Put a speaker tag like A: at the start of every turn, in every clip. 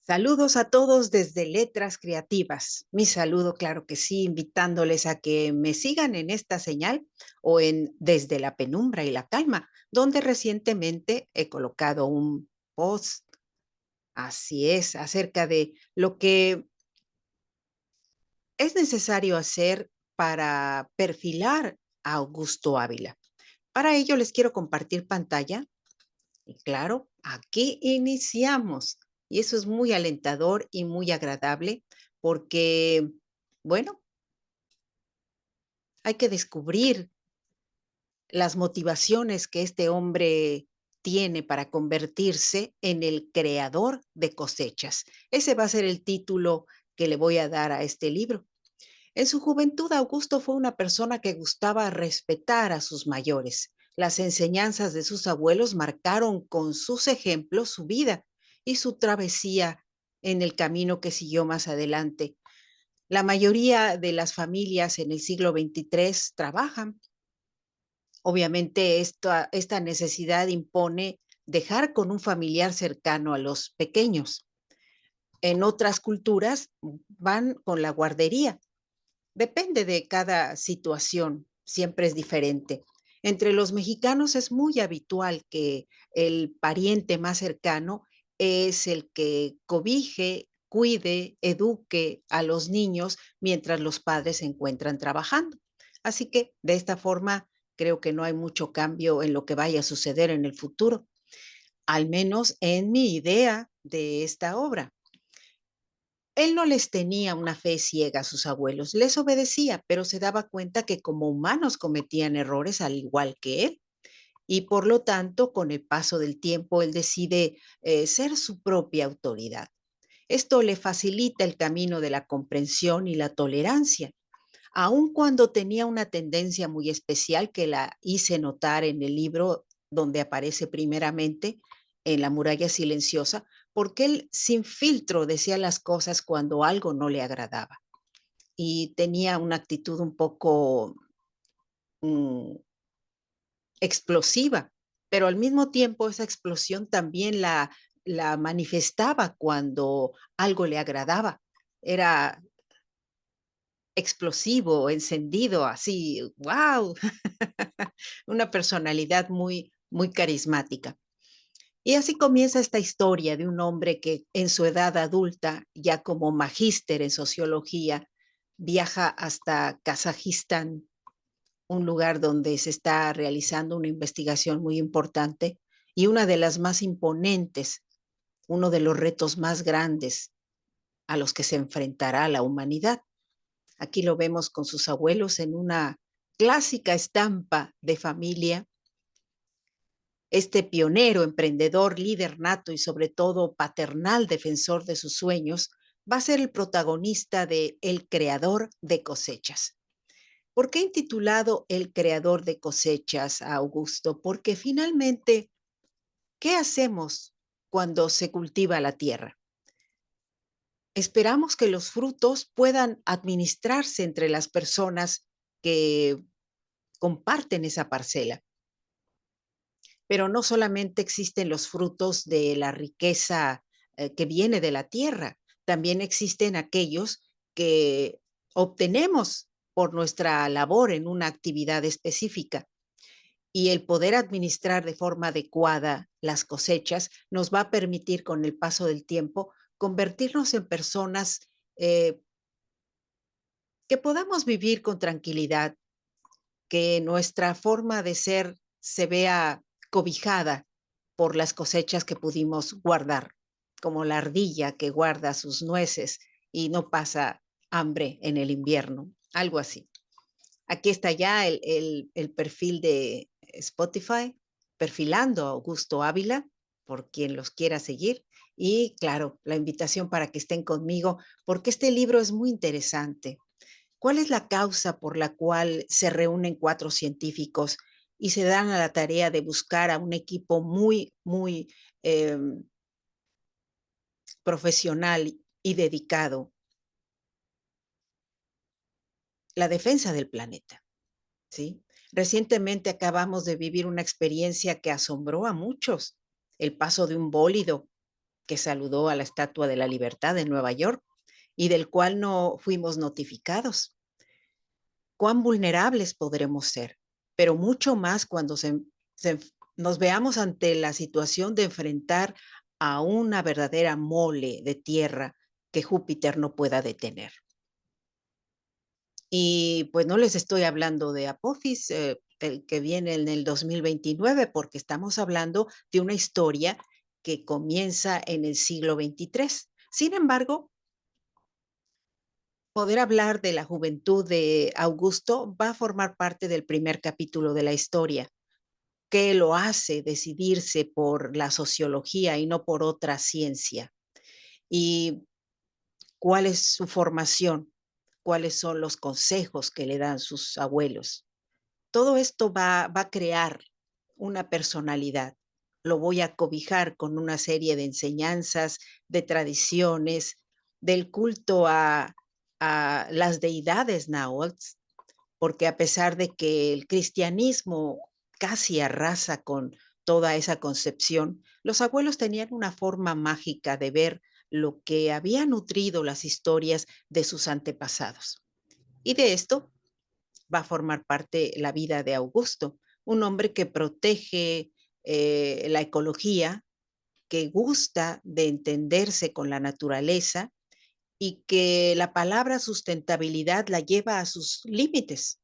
A: Saludos a todos desde Letras Creativas. Mi saludo, claro que sí, invitándoles a que me sigan en esta señal o en Desde la Penumbra y la Calma, donde recientemente he colocado un post, así es, acerca de lo que es necesario hacer para perfilar a Augusto Ávila. Para ello les quiero compartir pantalla y claro, aquí iniciamos. Y eso es muy alentador y muy agradable porque, bueno, hay que descubrir las motivaciones que este hombre tiene para convertirse en el creador de cosechas. Ese va a ser el título que le voy a dar a este libro. En su juventud, Augusto fue una persona que gustaba respetar a sus mayores. Las enseñanzas de sus abuelos marcaron con sus ejemplos su vida y su travesía en el camino que siguió más adelante. La mayoría de las familias en el siglo XXIII trabajan. Obviamente, esta necesidad impone dejar con un familiar cercano a los pequeños. En otras culturas van con la guardería. Depende de cada situación, siempre es diferente. Entre los mexicanos es muy habitual que el pariente más cercano es el que cobije, cuide, eduque a los niños mientras los padres se encuentran trabajando. Así que de esta forma creo que no hay mucho cambio en lo que vaya a suceder en el futuro, al menos en mi idea de esta obra. Él no les tenía una fe ciega a sus abuelos, les obedecía, pero se daba cuenta que como humanos cometían errores al igual que él. Y por lo tanto, con el paso del tiempo, él decide ser su propia autoridad. Esto le facilita el camino de la comprensión y la tolerancia, aun cuando tenía una tendencia muy especial que la hice notar en el libro donde aparece primeramente en La muralla silenciosa, porque él sin filtro decía las cosas cuando algo no le agradaba y tenía una actitud un poco mm, explosiva, pero al mismo tiempo esa explosión también la manifestaba cuando algo le agradaba. Era explosivo, encendido, así, wow, una personalidad muy, muy carismática. Y así comienza esta historia de un hombre que en su edad adulta, ya como magíster en sociología, viaja hasta Kazajistán, un lugar donde se está realizando una investigación muy importante y una de las más imponentes, uno de los retos más grandes a los que se enfrentará la humanidad. Aquí lo vemos con sus abuelos en una clásica estampa de familia. Este pionero, emprendedor, líder nato y sobre todo paternal defensor de sus sueños, va a ser el protagonista de El creador de cosechas. ¿Por qué he intitulado El creador de cosechas a Augusto? Porque finalmente, ¿qué hacemos cuando se cultiva la tierra? Esperamos que los frutos puedan administrarse entre las personas que comparten esa parcela. Pero no solamente existen los frutos de la riqueza que viene de la tierra, también existen aquellos que obtenemos por nuestra labor en una actividad específica. Y el poder administrar de forma adecuada las cosechas nos va a permitir con el paso del tiempo convertirnos en personas eh, que podamos vivir con tranquilidad, que nuestra forma de ser se vea cobijada por las cosechas que pudimos guardar, como la ardilla que guarda sus nueces y no pasa hambre en el invierno, algo así. Aquí está ya el perfil de Spotify, perfilando a Augusto Ávila, por quien los quiera seguir. Y claro, la invitación para que estén conmigo, porque este libro es muy interesante. ¿Cuál es la causa por la cual se reúnen cuatro científicos y se dan a la tarea de buscar a un equipo muy, muy eh, profesional y dedicado? La defensa del planeta, ¿sí? Recientemente acabamos de vivir una experiencia que asombró a muchos, el paso de un bólido. que saludó a la Estatua de la Libertad en Nueva York y del cual no fuimos notificados. Cuán vulnerables podremos ser, pero mucho más cuando nos veamos ante la situación de enfrentar a una verdadera mole de tierra que Júpiter no pueda detener. Y pues no les estoy hablando de Apophis, el que viene en el 2029, porque estamos hablando de una historia que comienza en el siglo XXIII. Sin embargo, poder hablar de la juventud de Augusto va a formar parte del primer capítulo de la historia, que lo hace decidirse por la sociología y no por otra ciencia. Y cuál es su formación, cuáles son los consejos que le dan sus abuelos. Todo esto va a crear una personalidad. Lo voy a cobijar con una serie de enseñanzas, de tradiciones, del culto a las deidades náhuatl, porque a pesar de que el cristianismo casi arrasa con toda esa concepción, los abuelos tenían una forma mágica de ver lo que había nutrido las historias de sus antepasados. Y de esto va a formar parte la vida de Augusto, un hombre que protege la ecología, que gusta de entenderse con la naturaleza y que la palabra sustentabilidad la lleva a sus límites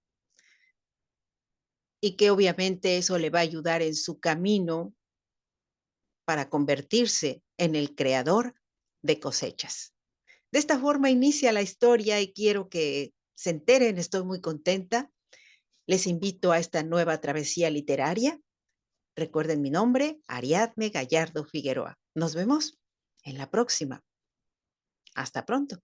A: y que obviamente eso le va a ayudar en su camino para convertirse en el creador de cosechas. De esta forma inicia la historia y quiero que se enteren, estoy muy contenta. Les invito a esta nueva travesía literaria. Recuerden mi nombre, Ariadne Gallardo Figueroa. Nos vemos en la próxima. Hasta pronto.